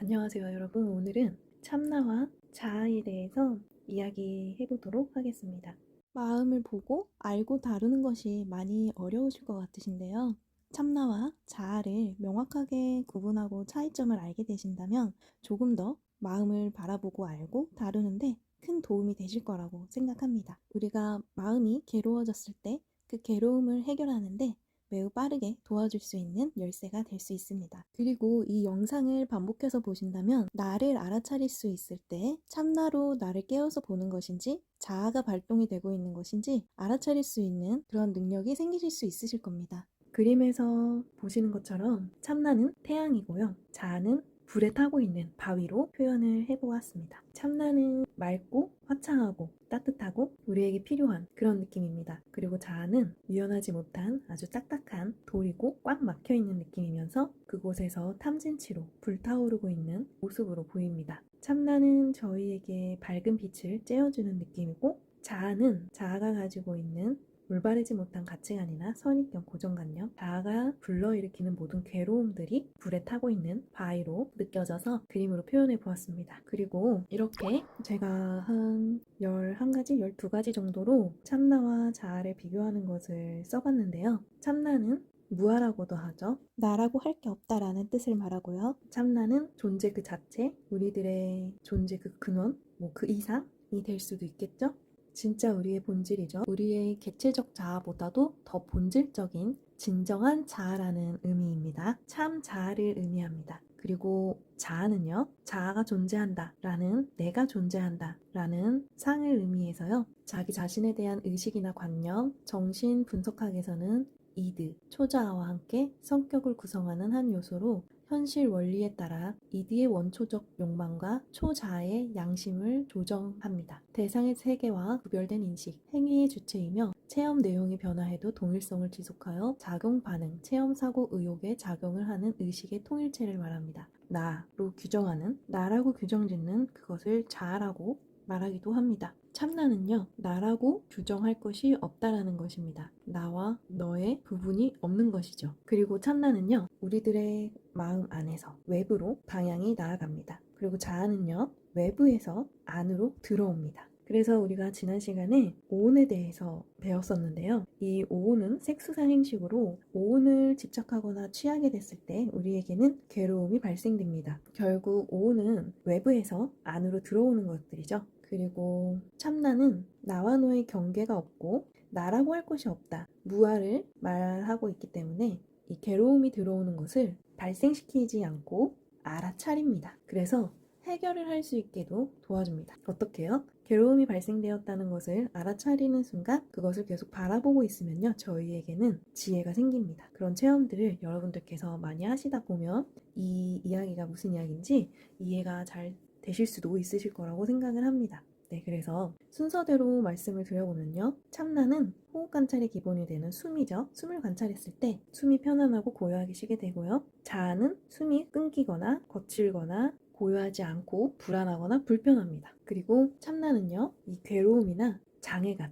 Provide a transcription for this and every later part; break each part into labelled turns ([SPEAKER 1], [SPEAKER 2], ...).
[SPEAKER 1] 안녕하세요, 여러분. 오늘은 참나와 자아에 대해서 이야기해 보도록 하겠습니다. 마음을 보고 알고 다루는 것이 많이 어려우실 것 같으신데요. 참나와 자아를 명확하게 구분하고 차이점을 알게 되신다면 조금 더 마음을 바라보고 알고 다루는데 큰 도움이 되실 거라고 생각합니다. 우리가 마음이 괴로워졌을 때 그 괴로움을 해결하는데 매우 빠르게 도와줄 수 있는 열쇠가 될 수 있습니다. 그리고 이 영상을 반복해서 보신다면 나를 알아차릴 수 있을 때 참나로 나를 깨워서 보는 것인지 자아가 발동이 되고 있는 것인지 알아차릴 수 있는 그런 능력이 생기실 수 있으실 겁니다. 그림에서 보시는 것처럼 참나는 태양이고요. 자아는 불에 타고 있는 바위로 표현을 해보았습니다. 참나는 맑고 화창하고 따뜻하고 우리에게 필요한 그런 느낌입니다. 그리고 자아는 유연하지 못한 아주 딱딱한 돌이고 꽉 막혀있는 느낌이면서 그곳에서 탐진치로 불타오르고 있는 모습으로 보입니다. 참나는 저희에게 밝은 빛을 쬐어주는 느낌이고 자아는 자아가 가지고 있는 올바르지 못한 가치관이나 선입견, 고정관념, 자아가 불러일으키는 모든 괴로움들이 불에 타고 있는 바위로 느껴져서 그림으로 표현해 보았습니다. 그리고 이렇게 제가 한 11가지, 12가지 정도로 참나와 자아를 비교하는 것을 써봤는데요. 참나는 무아라고도 하죠. 나라고 할 게 없다라는 뜻을 말하고요. 참나는 존재 그 자체, 우리들의 존재 그 근원, 그 이상이 될 수도 있겠죠. 진짜 우리의 본질이죠. 우리의 객체적 자아보다도 더 본질적인 진정한 자아라는 의미입니다. 참 자아를 의미합니다. 그리고 자아는요, 자아가 존재한다 라는, 내가 존재한다 라는 상을 의미해서요, 자기 자신에 대한 의식이나 관념, 정신 분석학에서는 이드, 초자아와 함께 성격을 구성하는 한 요소로 현실 원리에 따라 이드의 원초적 욕망과 초자아의 양심을 조정합니다. 대상의 세계와 구별된 인식, 행위의 주체이며 체험 내용이 변화해도 동일성을 지속하여 작용, 반응, 체험, 사고, 의욕에 작용을 하는 의식의 통일체를 말합니다. 나로 규정하는, 나라고 규정짓는 그것을 자아라고 말하기도 합니다. 참나는요, 나라고 규정할 것이 없다라는 것입니다. 나와 너의 부분이 없는 것이죠. 그리고 참나는요, 우리들의 마음 안에서 외부로 방향이 나아갑니다. 그리고 자아는요, 외부에서 안으로 들어옵니다. 그래서 우리가 지난 시간에 오온에 대해서 배웠었는데요. 이 오온은 색수상 행식으로 오온을 집착하거나 취하게 됐을 때 우리에게는 괴로움이 발생됩니다. 결국 오온은 외부에서 안으로 들어오는 것들이죠. 그리고 참나는 나와 너의 경계가 없고 나라고 할 것이 없다. 무아를 말하고 있기 때문에 이 괴로움이 들어오는 것을 발생시키지 않고 알아차립니다. 그래서 해결을 할 수 있게도 도와줍니다. 어떻게요? 괴로움이 발생되었다는 것을 알아차리는 순간 그것을 계속 바라보고 있으면요, 저희에게는 지혜가 생깁니다. 그런 체험들을 여러분들께서 많이 하시다 보면 이 이야기가 무슨 이야기인지 이해가 잘 되실 수도 있으실 거라고 생각을 합니다. 네, 그래서 순서대로 말씀을 드려보면요. 참나는 호흡 관찰의 기본이 되는 숨이죠. 숨을 관찰했을 때 숨이 편안하고 고요하게 쉬게 되고요. 자아는 숨이 끊기거나 거칠거나 고요하지 않고 불안하거나 불편합니다. 그리고 참나는요, 이 괴로움이나 장애감,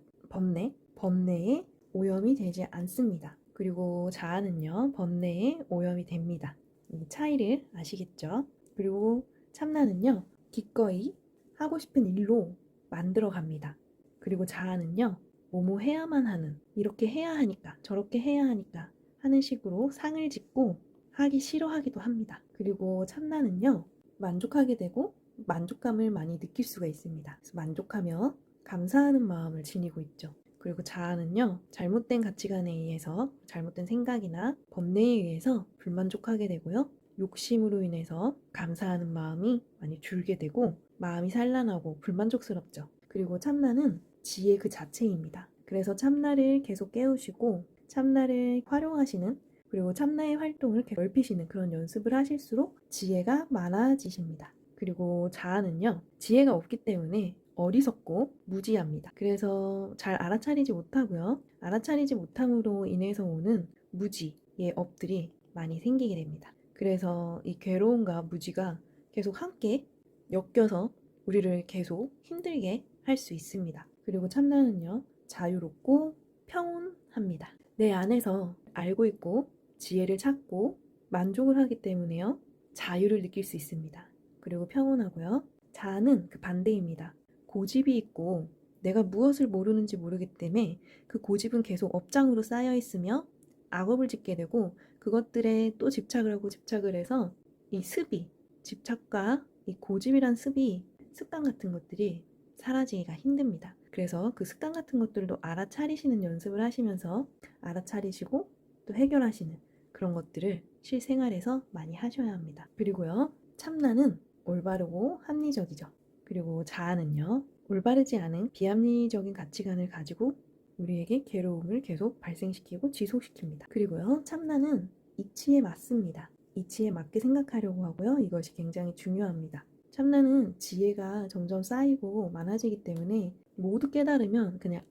[SPEAKER 1] 번뇌에 오염이 되지 않습니다. 그리고 자아는요, 번뇌에 오염이 됩니다. 이 차이를 아시겠죠? 그리고 참나는요, 기꺼이 하고 싶은 일로 만들어 갑니다. 그리고 자아는요, 뭐뭐 해야만 하는, 이렇게 해야 하니까, 저렇게 해야 하니까 하는 식으로 상을 짓고 하기 싫어하기도 합니다. 그리고 참나는요, 만족하게 되고 만족감을 많이 느낄 수가 있습니다. 그래서 만족하며 감사하는 마음을 지니고 있죠. 그리고 자아는요, 잘못된 가치관에 의해서, 잘못된 생각이나 번뇌에 의해서 불만족하게 되고요. 욕심으로 인해서 감사하는 마음이 많이 줄게 되고 마음이 산란하고 불만족스럽죠. 그리고 참나는 지혜 그 자체입니다. 그래서 참나를 계속 깨우시고 참나를 활용하시는, 그리고 참나의 활동을 넓히시는 그런 연습을 하실수록 지혜가 많아지십니다. 그리고 자아는요, 지혜가 없기 때문에 어리석고 무지합니다. 그래서 잘 알아차리지 못하고요. 알아차리지 못함으로 인해서 오는 무지의 업들이 많이 생기게 됩니다. 그래서 이 괴로움과 무지가 계속 함께 엮여서 우리를 계속 힘들게 할 수 있습니다. 그리고 참나는요, 자유롭고 평온합니다. 내 안에서 알고 있고 지혜를 찾고 만족을 하기 때문에요, 자유를 느낄 수 있습니다. 그리고 평온하고요. 자아는 그 반대입니다. 고집이 있고 내가 무엇을 모르는지 모르기 때문에 그 고집은 계속 업장으로 쌓여 있으며 악업을 짓게 되고 그것들에 또 집착을 하고 집착을 해서 이 습이, 집착과 이 고집이란 습이, 습관 같은 것들이 사라지기가 힘듭니다. 그래서 그 습관 같은 것들도 알아차리시는 연습을 하시면서 알아차리시고 또 해결하시는 그런 것들을 실생활에서 많이 하셔야 합니다. 그리고요, 참나는 올바르고 합리적이죠. 그리고 자아는요, 올바르지 않은 비합리적인 가치관을 가지고 우리에게 괴로움을 계속 발생시키고 지속시킵니다. 그리고요, 참나는 이치에 맞습니다. 이치에 맞게 생각하려고 하고요. 이것이 굉장히 중요합니다. 참나는 지혜가 점점 쌓이고 많아지기 때문에 모두 깨달으면 그냥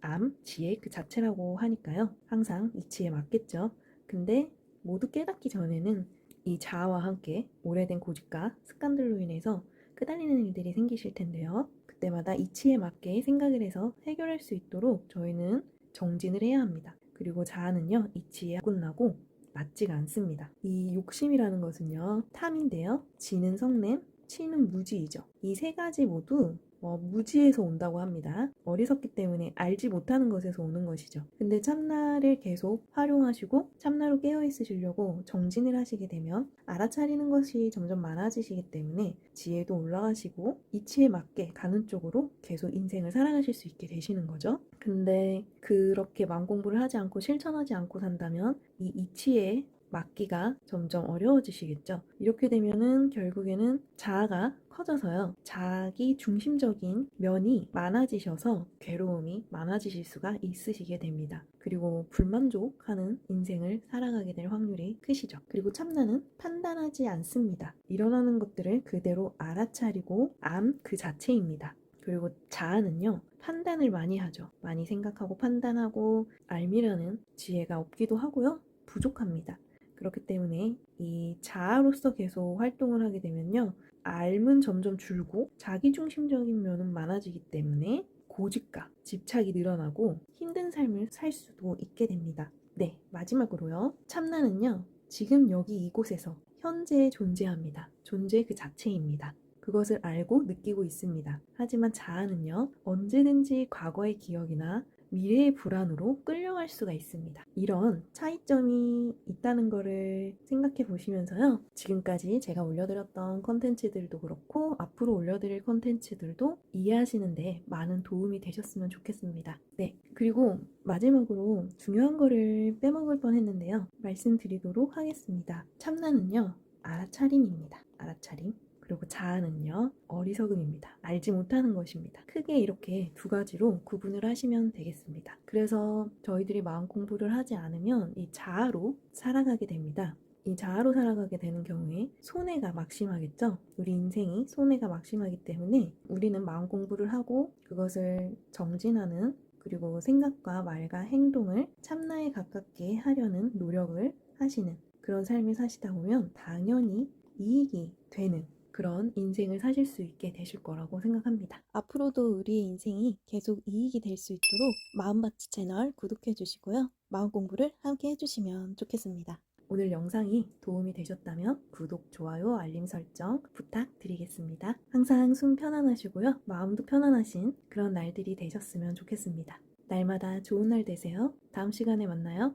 [SPEAKER 1] 지혜 그 자체라고 하니까요. 항상 이치에 맞겠죠. 근데 모두 깨닫기 전에는 이 자아와 함께 오래된 고집과 습관들로 인해서 끄달리는 일들이 생기실 텐데요. 그때마다 이치에 맞게 생각을 해서 해결할 수 있도록 저희는 정진을 해야 합니다. 그리고 자아는요, 이치에 끝나고 맞지가 않습니다. 이 욕심이라는 것은요, 탐인데요. 지는 성냄, 치는 무지이죠. 이 세 가지 모두 무지에서 온다고 합니다. 어리석기 때문에 알지 못하는 것에서 오는 것이죠. 근데 참나를 계속 활용하시고 참나로 깨어있으시려고 정진을 하시게 되면 알아차리는 것이 점점 많아지시기 때문에 지혜도 올라가시고 이치에 맞게 가는 쪽으로 계속 인생을 살아가실 수 있게 되시는 거죠. 근데 그렇게 마음 공부를 하지 않고 실천하지 않고 산다면 이 이치에 맞기가 점점 어려워지시겠죠. 이렇게 되면은 결국에는 자아가 커져서요. 자기 중심적인 면이 많아지셔서 괴로움이 많아지실 수가 있으시게 됩니다. 그리고 불만족하는 인생을 살아가게 될 확률이 크시죠. 그리고 참나는 판단하지 않습니다. 일어나는 것들을 그대로 알아차리고 그 자체입니다. 그리고 자아는요, 판단을 많이 하죠. 많이 생각하고 판단하고 알미라는 지혜가 없기도 하고요. 부족합니다. 그렇기 때문에 이 자아로서 계속 활동을 하게 되면요. 알은 점점 줄고 자기중심적인 면은 많아지기 때문에 고집과 집착이 늘어나고 힘든 삶을 살 수도 있게 됩니다. 네, 마지막으로요. 참나는요. 지금 여기 이곳에서 현재에 존재합니다. 존재 그 자체입니다. 그것을 알고 느끼고 있습니다. 하지만 자아는요. 언제든지 과거의 기억이나 미래의 불안으로 끌려갈 수가 있습니다. 이런 차이점이 있다는 것을 생각해 보시면서요. 지금까지 제가 올려드렸던 컨텐츠들도 그렇고 앞으로 올려드릴 컨텐츠들도 이해하시는데 많은 도움이 되셨으면 좋겠습니다. 네, 그리고 마지막으로 중요한 거를 빼먹을 뻔했는데요. 말씀드리도록 하겠습니다. 참나는요. 알아차림입니다. 알아차림. 그리고 자아는요, 어리석음입니다. 알지 못하는 것입니다. 크게 이렇게 두 가지로 구분을 하시면 되겠습니다. 그래서 저희들이 마음 공부를 하지 않으면 이 자아로 살아가게 됩니다. 이 자아로 살아가게 되는 경우에 손해가 막심하겠죠? 우리 인생이 손해가 막심하기 때문에 우리는 마음 공부를 하고 그것을 정진하는 그리고 생각과 말과 행동을 참나에 가깝게 하려는 노력을 하시는 그런 삶을 사시다 보면 당연히 이익이 되는 그런 인생을 사실 수 있게 되실 거라고 생각합니다. 앞으로도 우리의 인생이 계속 이익이 될 수 있도록 마음밭이 채널 구독해 주시고요. 마음 공부를 함께 해주시면 좋겠습니다. 오늘 영상이 도움이 되셨다면 구독, 좋아요, 알림 설정 부탁드리겠습니다. 항상 숨 편안하시고요. 마음도 편안하신 그런 날들이 되셨으면 좋겠습니다. 날마다 좋은 날 되세요. 다음 시간에 만나요.